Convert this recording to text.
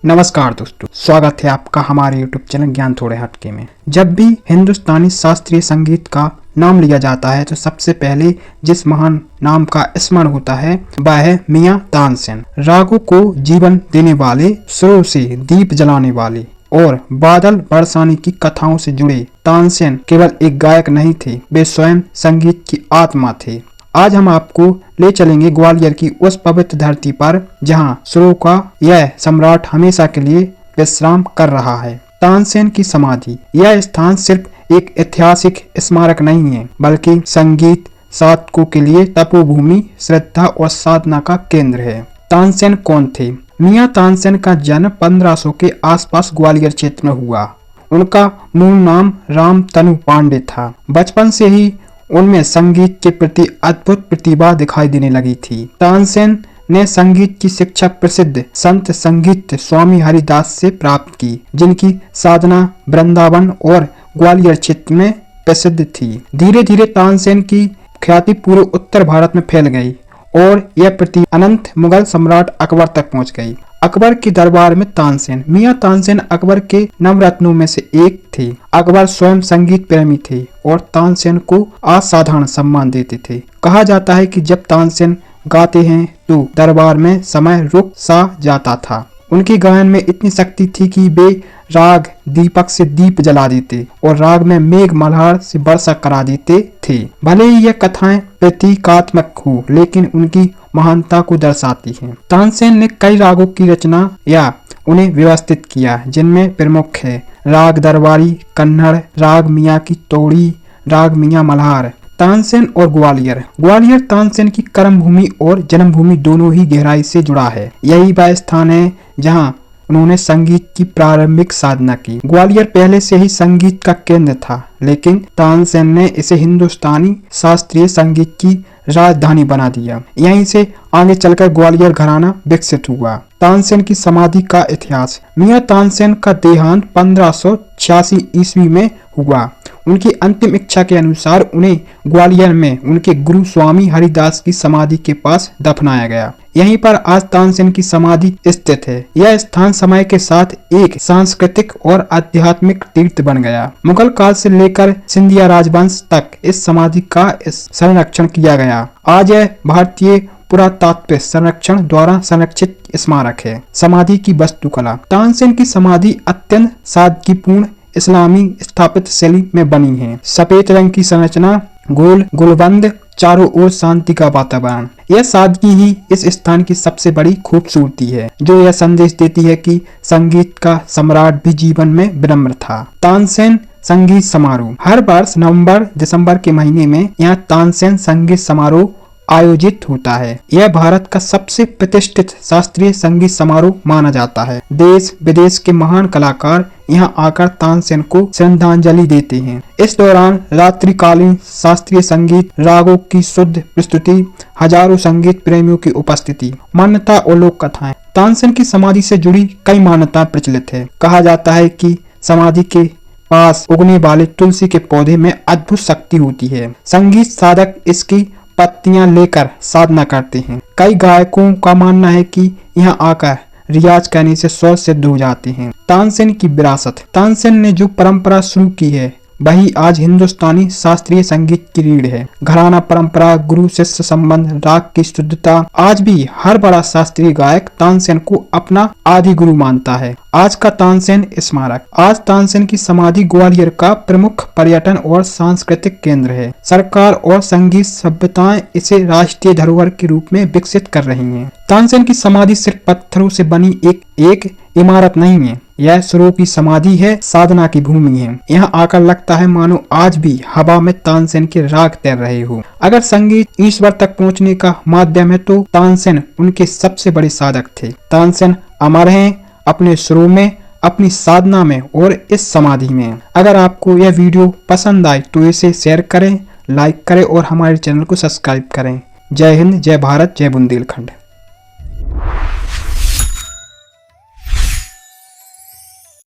नमस्कार दोस्तों, स्वागत है आपका हमारे YouTube चैनल ज्ञान थोड़े हटके में। जब भी हिंदुस्तानी शास्त्रीय संगीत का नाम लिया जाता है तो सबसे पहले जिस महान नाम का स्मरण होता है वह है मियां तानसेन। रागों को जीवन देने वाले, सुरों से दीप जलाने वाले और बादल बरसाने की कथाओं से जुड़े तानसेन केवल एक गायक नहीं थे, वे स्वयं संगीत की आत्मा थे। आज हम आपको ले चलेंगे ग्वालियर की उस पवित्र धरती पर जहां सुरों का यह सम्राट हमेशा के लिए विश्राम कर रहा है। तानसेन की समाधि। यह स्थान सिर्फ एक ऐतिहासिक स्मारक नहीं है, बल्कि संगीत साधकों के लिए तपोभूमि, श्रद्धा और साधना का केंद्र है। तानसेन कौन थे? मियां तानसेन का जन्म 1500 के आसपास ग्वालियर क्षेत्र में हुआ। उनका मूल नाम रामतनु पांडे था। बचपन से ही उनमें संगीत के प्रति अद्भुत प्रतिभा दिखाई देने लगी थी। तानसेन ने संगीत की शिक्षा प्रसिद्ध संत संगीत स्वामी हरिदास से प्राप्त की, जिनकी साधना वृंदावन और ग्वालियर क्षेत्र में प्रसिद्ध थी। धीरे धीरे तानसेन की ख्याति पूरे उत्तर भारत में फैल गई और यह प्रतिभा अनंत मुगल सम्राट अकबर तक पहुंच गई। अकबर के दरबार में तानसेन। मियां तानसेन अकबर के नवरत्नों में से एक थे। अकबर स्वयं संगीत प्रेमी थे और तानसेन को असाधारण सम्मान देते थे। कहा जाता है कि जब तानसेन गाते हैं तो दरबार में समय रुक सा जाता था। उनके गायन में इतनी शक्ति थी कि वे राग दीपक से दीप जला देते और राग में मेघ मल्हार से वर्षा करा देते थे। भले ही यह कथाएं प्रतीकात्मक हो, लेकिन उनकी महानता को दर्शाती हैं। तानसेन ने कई रागों की रचना या उन्हें व्यवस्थित किया, जिनमें प्रमुख है राग दरबारी, कन्नड़, राग मियां की तोड़ी, राग मियां मल्हार। तानसेन और ग्वालियर। ग्वालियर तानसेन की कर्मभूमि और जन्मभूमि दोनों ही गहराई से जुड़ा है। यही वह स्थान है जहां उन्होंने संगीत की प्रारंभिक साधना की। ग्वालियर पहले से ही संगीत का केंद्र था, लेकिन तानसेन ने इसे हिंदुस्तानी शास्त्रीय संगीत की राजधानी बना दिया। यहीं से आगे चलकर ग्वालियर घराना विकसित हुआ। तानसेन की समाधि का इतिहास। मियां तानसेन का देहांत 1586 ईस्वी में हुआ। उनकी अंतिम इच्छा के अनुसार उन्हें ग्वालियर में उनके गुरु स्वामी हरिदास की समाधि के पास दफनाया गया। यहीं पर आज तानसेन की समाधि स्थित है। यह स्थान समय के साथ एक सांस्कृतिक और आध्यात्मिक तीर्थ बन गया। मुगल काल से लेकर सिंधिया राजवंश तक इस समाधि का संरक्षण किया गया। आज यह भारतीय पुरातत्व संरक्षण द्वारा संरक्षित स्मारक है। समाधि की वास्तुकला। तानसेन की समाधि अत्यंत सादगीपूर्ण इस्लामी स्थापित शैली में बनी है। सफेद रंग की संरचना, गोल गुलबंद, चारों ओर शांति का वातावरण। यह सादगी ही इस स्थान की सबसे बड़ी खूबसूरती है, जो यह संदेश देती है कि संगीत का सम्राट भी जीवन में विनम्र था। तानसेन संगीत समारोह। हर वर्ष नवंबर दिसंबर के महीने में यहाँ तानसेन संगीत समारोह आयोजित होता है। यह भारत का सबसे प्रतिष्ठित शास्त्रीय संगीत समारोह माना जाता है। देश विदेश के महान कलाकार यहाँ आकर तानसेन को श्रद्धांजलि देते हैं। इस दौरान रात्रिकालीन शास्त्रीय संगीत, रागों की शुद्ध प्रस्तुति, हजारों संगीत प्रेमियों की उपस्थिति। मान्यता और लोक कथाएं। तानसेन की समाधि से जुड़ी कई मान्यता प्रचलित है। कहा जाता है कि समाधि के पास उगने वाले तुलसी के पौधे में अद्भुत शक्ति होती है। संगीत साधक इसकी पत्तियां लेकर साधना करते हैं। कई गायकों का मानना है कि यहाँ आकर रियाज करने से स्वर सिद्ध हो जाते हैं। तानसेन की विरासत। तानसेन ने जो परंपरा शुरू की है वही आज हिंदुस्तानी शास्त्रीय संगीत की रीढ़ है। घराना परंपरा, गुरु शिष्य संबंध, राग की शुद्धता। आज भी हर बड़ा शास्त्रीय गायक तानसेन को अपना आदि गुरु मानता है। आज का तानसेन स्मारक। आज तानसेन की समाधि ग्वालियर का प्रमुख पर्यटन और सांस्कृतिक केंद्र है। सरकार और संगीत सभ्यताएं इसे राष्ट्रीय धरोहर के रूप में विकसित कर रही हैं। तानसेन की समाधि सिर्फ पत्थरों से बनी एक इमारत नहीं है, यह सुरों की समाधि है, साधना की भूमि है। यहाँ आकर लगता है मानो आज भी हवा में तानसेन के राग तैर रहे हो। अगर संगीत ईश्वर तक पहुँचने का माध्यम है तो तानसेन उनके सबसे बड़े साधक थे। तानसेन अमर हैं अपने सुरों में, अपनी साधना में और इस समाधि में। अगर आपको यह वीडियो पसंद आए तो इसे शेयर करें, लाइक करें और हमारे चैनल को सब्सक्राइब करें। जय हिंद, जय भारत, जय बुंदेलखंड।